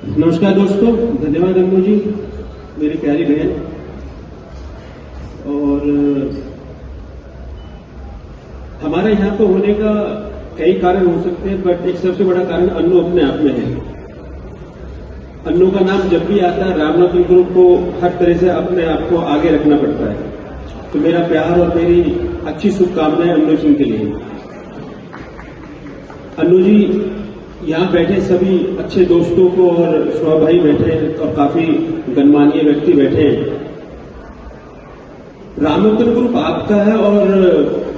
नमस्कार दोस्तों, धन्यवाद अम्मू जी, मेरी प्यारी बहन। और हमारे यहाँ पर होने का कई कारण हो सकते हैं, बट एक सबसे बड़ा कारण अन्नू अपने आप में है। अन्नू का नाम जब भी आता है, रामरतन ग्रुप को हर तरह से अपने आप को आगे रखना पड़ता है। तो मेरा प्यार और मेरी अच्छी शुभकामनाएं अन्नू सिंह के लिए। अन्नू जी, यहाँ बैठे सभी अच्छे दोस्तों को और स्वा भाई बैठे हैं और काफी गणमान्य व्यक्ति बैठे हैं। रामरतन ग्रुप आपका है और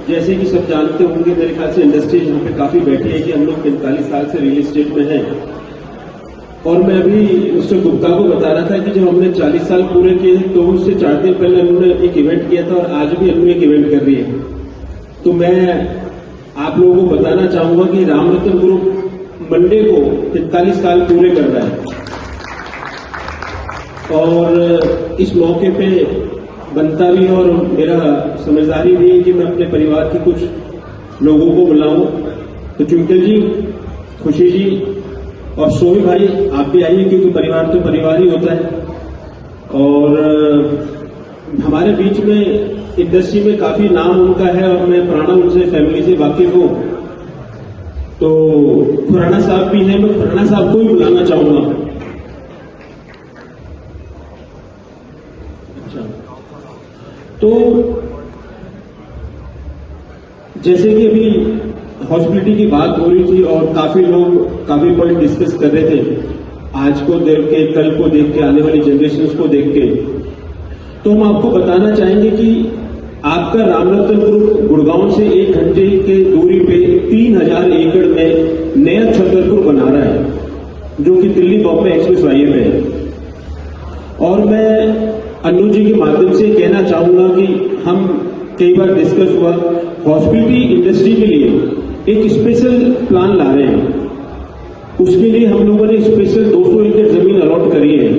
जैसे कि सब जानते होंगे, मेरे ख्याल से इंडस्ट्री यहाँ पे काफी बैठी है कि हम लोग 45 साल से रियल एस्टेट में हैं। और मैं अभी मिस्टर गुप्ता को बता रहा था कि जब हमने 40 साल पूरे किए तो उससे 4 दिन पहले उन्होंने एक इवेंट किया था और आज भी अन्नू एक इवेंट कर रही है। तो मैं आप लोगों को बताना चाहूंगा कि रामरतन ग्रुप मंडे को 45 साल पूरे कर रहा है। और इस मौके पे बनता भी और मेरा समझदारी भी है कि मैं अपने परिवार के कुछ लोगों को बुलाऊं। तो ट्विंकल जी, खुशी जी और सोही भाई, आप भी आइए, क्योंकि परिवार तो परिवार ही होता है। और हमारे बीच में इंडस्ट्री में काफी नाम उनका है और मैं पुराना उनसे फैमिली से वाकिफ हूं। तो खुराना साहब भी हैं, मैं खुराना साहब को ही बुलाना चाहूंगा। अच्छा, तो जैसे कि अभी हॉस्पिटलिटी की बात हो रही थी और काफी लोग काफी पॉइंट डिस्कस कर रहे थे, आज को देख के, कल को देख के, आने वाली जनरेशन को देख के। तो हम आपको बताना चाहेंगे कि आपका रामरतन ग्रुप गुड़गांव से 1 घंटे के दूरी पे 3000 एकड़ में नया छतरपुर बना रहा है, जो कि दिल्ली बॉम्बे एक्सप्रेस हाईवे पे है। और मैं अन्नू जी के माध्यम से कहना चाहूंगा कि हम कई बार डिस्कस हुआ, हॉस्पिटलिटी इंडस्ट्री के लिए एक स्पेशल प्लान ला रहे हैं। उसके लिए हम लोगों ने स्पेशल 200 एकड़ जमीन अलॉट करी है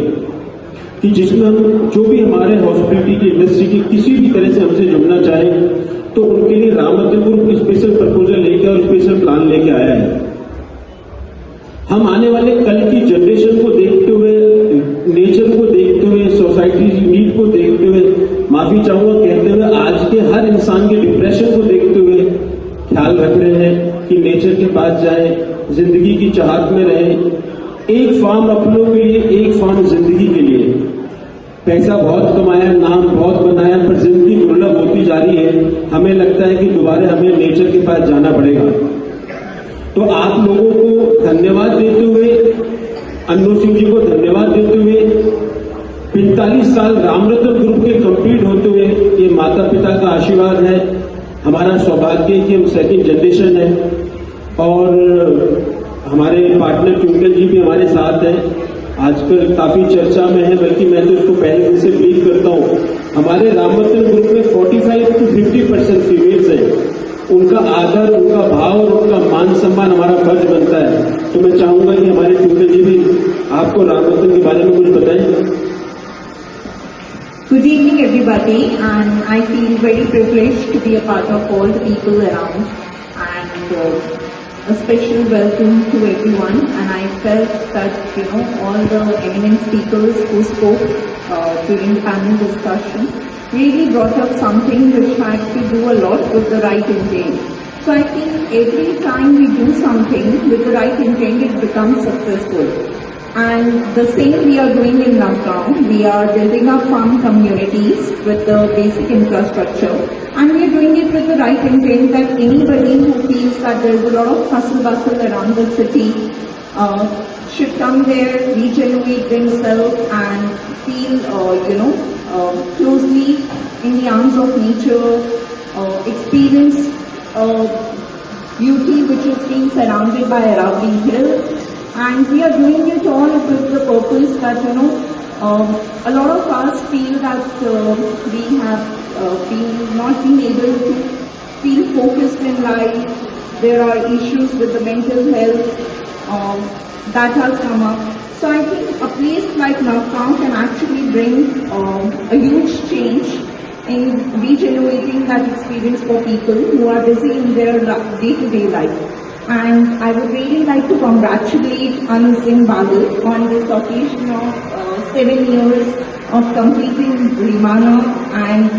कि जिसमें हम जो भी हमारे हॉस्पिटलिटी की इंडस्ट्री की किसी भी तरह से हमसे जुड़ना चाहे तो उनके लिए रामरतन ग्रुप स्पेशल प्रपोजल लेके और स्पेशल प्लान लेके आया है। हम आने वाले कल की जनरेशन को देखते हुए, नेचर को देखते हुए, सोसाइटी की नीड को देखते हुए, माफी चाहूंगा कहते हुए, आज के हर इंसान के डिप्रेशन को देखते हुए ख्याल रख रहे हैं कि नेचर के पास जाए, जिंदगी की चाहत में रहे। एक फार्म अपनों के लिए, एक फार्म जिंदगी के लिए। पैसा बहुत कमाया, नाम बहुत बनाया, पर जिंदगी दुर्लभ होती जा रही है। हमें लगता है कि दोबारा हमें नेचर के पास जाना पड़ेगा। तो आप लोगों को धन्यवाद देते हुए, अन्नू सिंह जी को धन्यवाद देते हुए, 45 साल रामरतन ग्रुप के कंप्लीट होते हुए ये माता पिता का आशीर्वाद है, हमारा सौभाग्य कि हम सेकंड जनरेशन है। और हमारे पार्टनर ट्विंकल जी भी हमारे साथ हैं, आजकल काफी चर्चा में है, बल्कि मैं तो इसको पहले दिन से बिलीव करता हूं। हमारे रामरतन ग्रुप में 45 to 50% फीमेल्स हैं। उनका आदर, उनका भाव और उनका मान सम्मान हमारा फर्ज बनता है। तो मैं चाहूंगा कि हमारे ट्विंकल जी भी आपको रामरतन के बारे में कुछ बताएं। Good evening everybody, and I feel very privileged to be a part of all the people around, and a special welcome to everyone. And I felt that all the eminent speakers who spoke during the panel discussion really brought up something which had to do a lot with the right intent. So I think every time we do something with the right intent, it becomes successful. And the same we are doing in Navgaon. We are building up farm communities with the basic infrastructure, and we are doing it with the right intent that anybody who feels that there is a lot of hustle bustle around the city should come there, regenerate themselves, and feel closely in the arms of nature, experience beauty which is being surrounded by Aravalli Hills. And we are doing it all with the purpose that, a lot of us feel that we have not been able to feel focused in life. There are issues with the mental health that has come up. So I think a place like Navgaon can actually bring a huge change in regenerating that experience for people who are busy in their day-to-day life. And I would really like to congratulate Anu Singh Badal on this occasion of 7 years of completing Rimana, and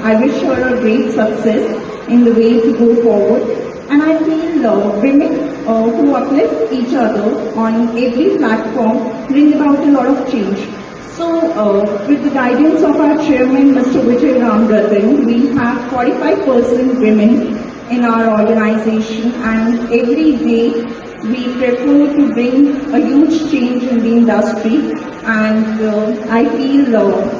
I wish her a great success in the way to go forward. And I feel women who uplift each other on every platform bring about a lot of change. So, with the guidance of our chairman, Mr. Vijay Ramratan, we have 45% women in our organization, and every day we prefer to bring a huge change in the industry. And I feel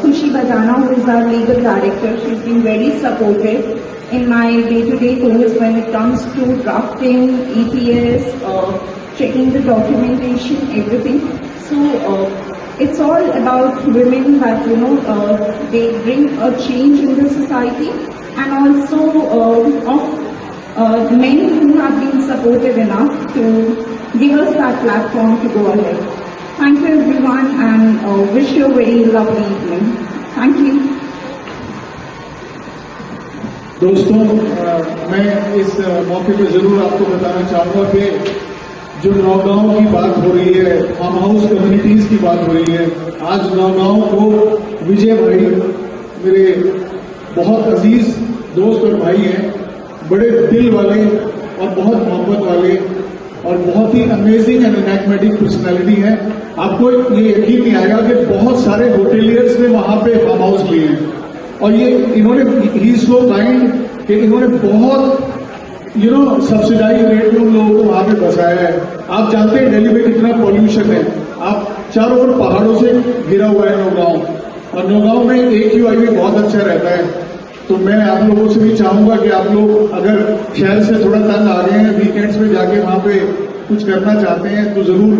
Khushi Badana, who is our legal director, she's been very supportive in my day-to-day course when it comes to drafting, EPS, checking the documentation, everything. So it's all about women that, they bring a change in the society, and also of men who have been supportive enough to give us that platform to go ahead. Thank you everyone, and wish you a very lovely evening. Thank you. दोस्तों, मैं इस मौके पे जरूर आपको बताना चाहूंगा कि जो नौगांव की बात हो रही है, फार्म हाउस कम्युनिटीज की बात हो रही है, आज नौगांव को विजय भाई मेरे बहुत अजीज दोस्त और भाई हैं, बड़े दिल वाले और बहुत मोहब्बत वाले और बहुत ही अमेजिंग एंड एनैग्मेटिक पर्सनैलिटी है। आपको ये यकीन नहीं आएगा कि बहुत सारे होटेलियर्स ने वहां पे फार्म हाउस लिए हैं, और ये इन्होंने ही सो काइंड कि इन्होंने बहुत सब्सिडाइज रेट में उन लोगों को वहां पे बसाया है। आप जानते हैं दिल्ली में कितना पॉल्यूशन है, आप चारों ओर पहाड़ों से घिरा हुआ है नौगांव, और नौगांव में AQI भी बहुत अच्छा रहता है। तो मैं आप लोगों से भी चाहूंगा कि आप लोग अगर शहर से थोड़ा तंग आ गए हैं, वीकेंड्स में जाके वहां पे कुछ करना चाहते हैं, तो जरूर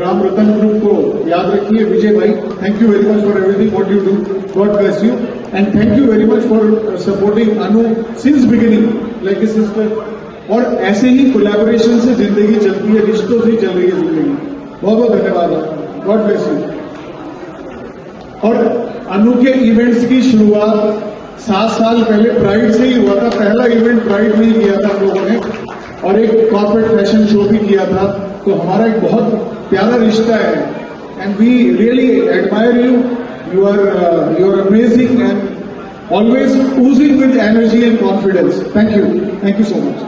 राम रतन ग्रुप को याद रखिए। विजय भाई, thank you very much for everything what you do, God bless you, and thank you very much for supporting Anu since beginning like a sister. और ऐसे ही कोलैबोरेशन से जिंदगी चलती है, रिश्तों से चल रही है जिंदगी। बहुत बहुत धन्यवाद आपका, गॉड ब्लेस यू। और अनु के इवेंट्स की शुरुआत 7 साल पहले प्राइड से ही हुआ था। पहला इवेंट प्राइड में ही किया था हम लोगों ने, और एक कॉर्पोरेट फैशन शो भी किया था। तो हमारा एक बहुत प्यारा रिश्ता है, and we really admire you. You are amazing and always oozing with energy and confidence. Thank you so much.